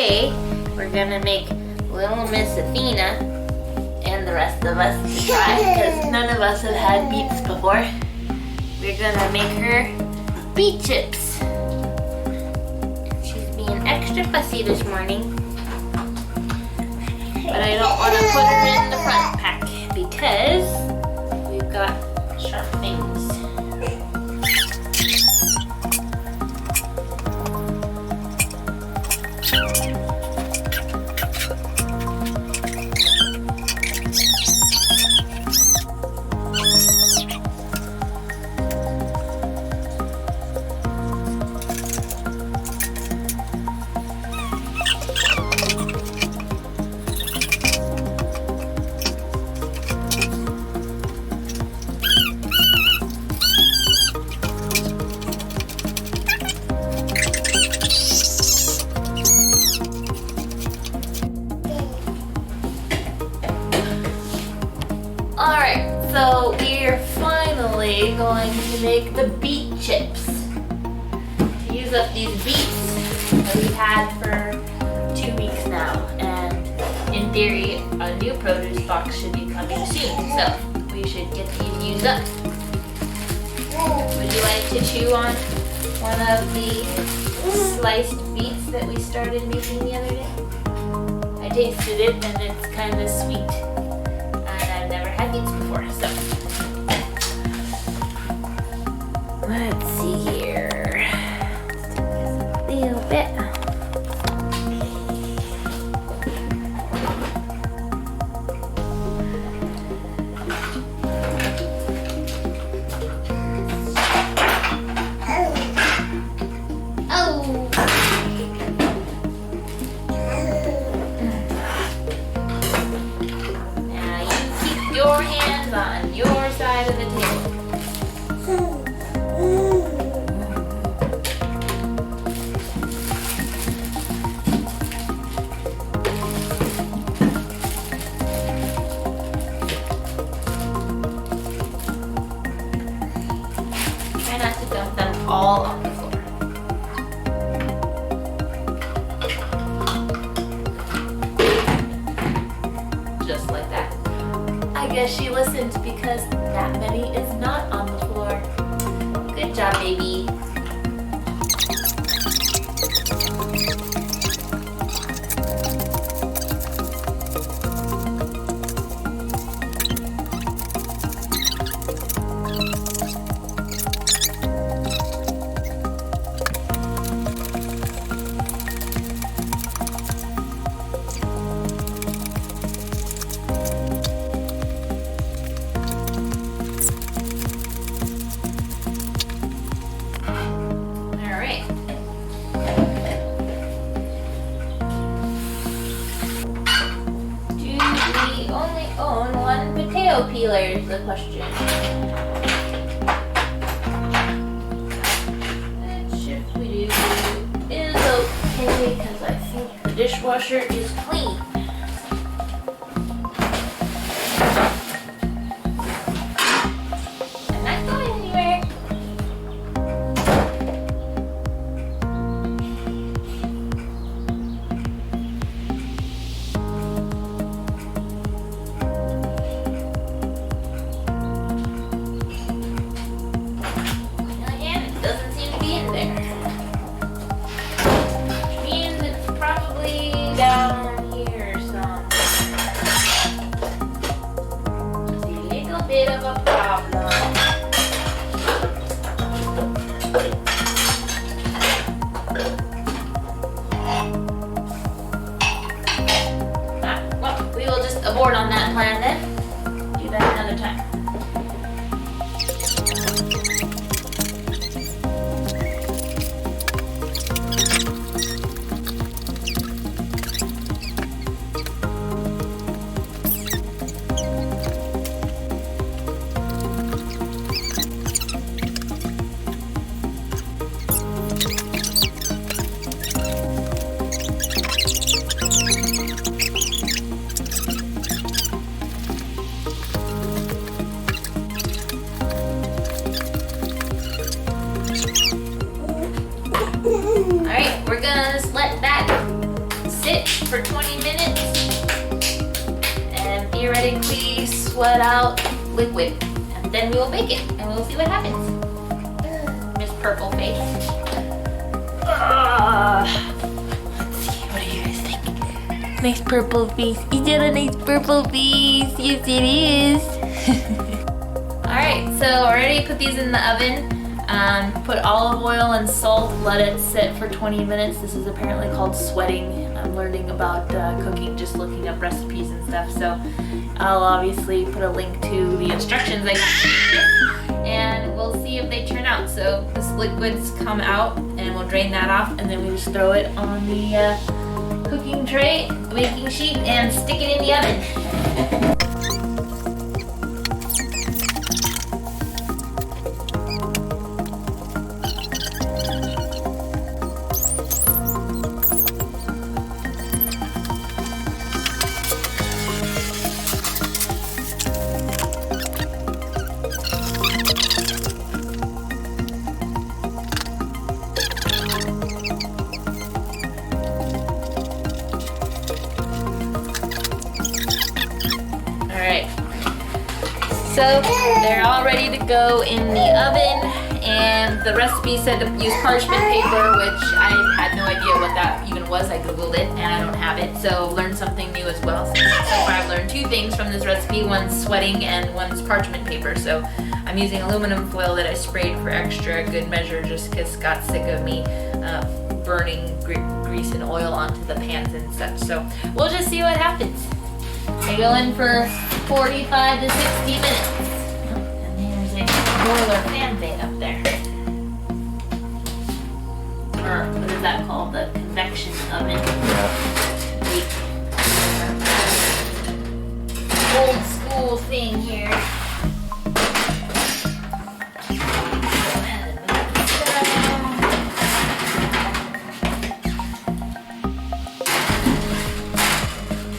today we're gonna make little Miss Athena and the rest of us to try because none of us have had beets before. We're gonna make her beet chips. She's being extra fussy this morning, but I don't want to put her in the front pack because we've got sharp things. Alright, so we're finally going to make the beet chips. To use up these beets that we've had for 2 weeks now, and in theory a new produce box should be coming soon, so we should get these used up. Would you like to chew on one of the sliced beets that we started making the other day? I tasted it and it's kind of sweet. Had beets before, so let's see here. Let's take this a little bit. Your hands on your side of the table. Try not to dump them all on the floor. Just like that. I guess she listened because that many is not on the floor. Good job, baby. Potato peeler is the question. Which, if we do, is okay because I think the dishwasher is clean. I'm not going anywhere. Down here some. Just a little bit of a problem. Well, we will just abort on that plan then. Do that another time. for 20 minutes and theoretically sweat out liquid. And then we will bake it and we'll see what happens. Miss Purple Face. Let's see, what do you guys think? Nice purple face. Is that a nice purple face? Yes, it is. Alright, so already put these in the oven. Put olive oil and salt, let it sit for 20 minutes. This is apparently called sweating. I'm learning about cooking, just looking up recipes and stuff. So I'll obviously put a link to the instructions I got, and we'll see if they turn out. So this liquid's come out, and we'll drain that off, and then we just throw it on the cooking tray, baking sheet, and stick it in the oven. So they're all ready to go in the oven, and the recipe said to use parchment paper, which I had no idea what that even was. I googled it and I don't have it, so learned something new as well. So far I've learned 2 things from this recipe. One's sweating and one's parchment paper. So I'm using aluminum foil that I sprayed for extra good measure, just because Scott got sick of me burning grease and oil onto the pans and such. So we'll just see what happens. They go in for 45 to 60 minutes. Oh, and there's a boiler fan thing up there. Or what is that called? The convection oven. Yeah. Old school thing here.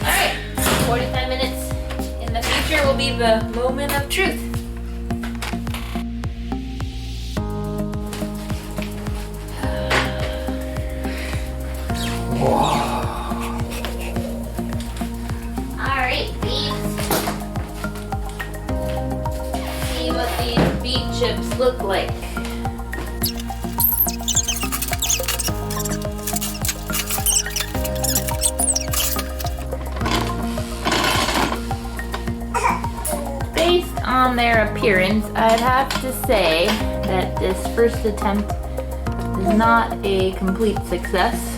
Alright, 45 minutes in the future will be the moment of truth. Alright, Beets. See what these beet chips look like. Based on their appearance, I'd have to say that this first attempt is not a complete success.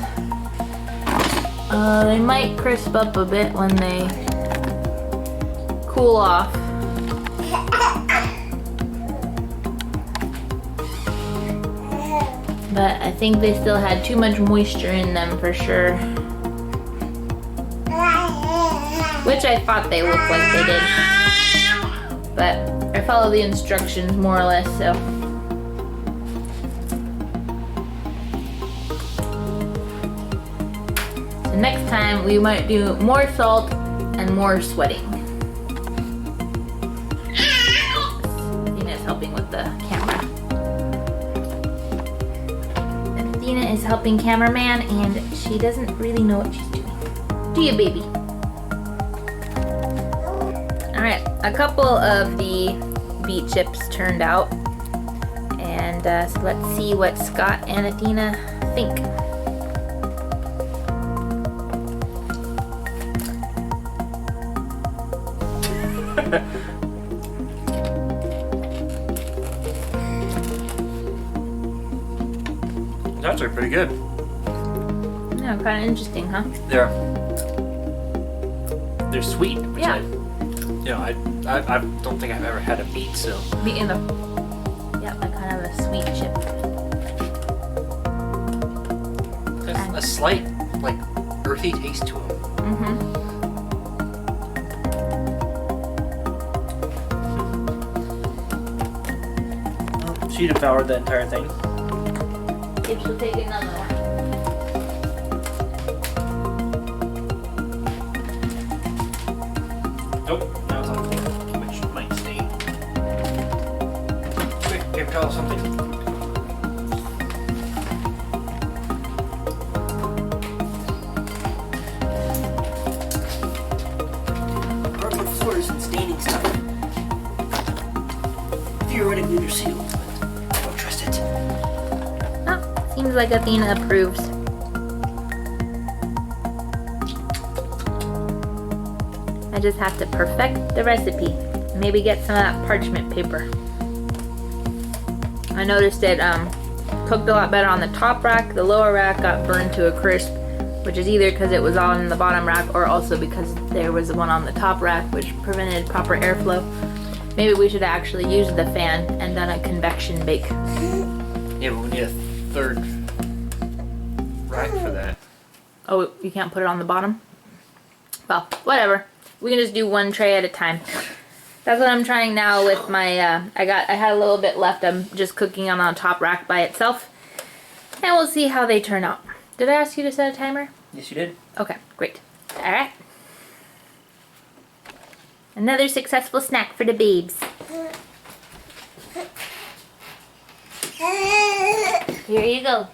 They might crisp up a bit when they cool off. But I think they still had too much moisture in them for sure. Which I thought they looked like they did. But I followed the instructions more or less, so. So next time we might do more salt and more sweating. Athena's helping with the camera. Athena is helping cameraman, and she doesn't really know what she's doing. Do you, baby? Alright, a couple of the beet chips turned out, and so let's see what Scott and Athena think. That's pretty good. Yeah, kind of interesting, huh? They're sweet, which Yeah. I don't think I've ever had a beet, so. Beet in the, yeah, like kind of a sweet chip. There's a slight, like, earthy taste to them. Mm-hmm. She devoured the entire thing. If she'll take another one. Nope, that was on the floor, which might stain. Quick, paper towel or something. colors and staining stuff. Theoretically, they're sealed, but I don't trust it. Oh, seems like Athena approves. I just have to perfect the recipe. Maybe get some of that parchment paper. I noticed it cooked a lot better on the top rack. The lower rack got burned to a crisp, which is either because it was on the bottom rack or also because there was one on the top rack which prevented proper airflow. Maybe we should actually use the fan and done a convection bake. Yeah, but we need a third rack for that. Oh, you can't put it on the bottom? Well, whatever. We can just do one tray at a time. That's what I'm trying now with my, I had a little bit left. I'm just cooking on the top rack by itself. And we'll see how they turn out. Did I ask you to set a timer? Yes, you did. Okay, great. Alright. Another successful snack for the babes. Here you go.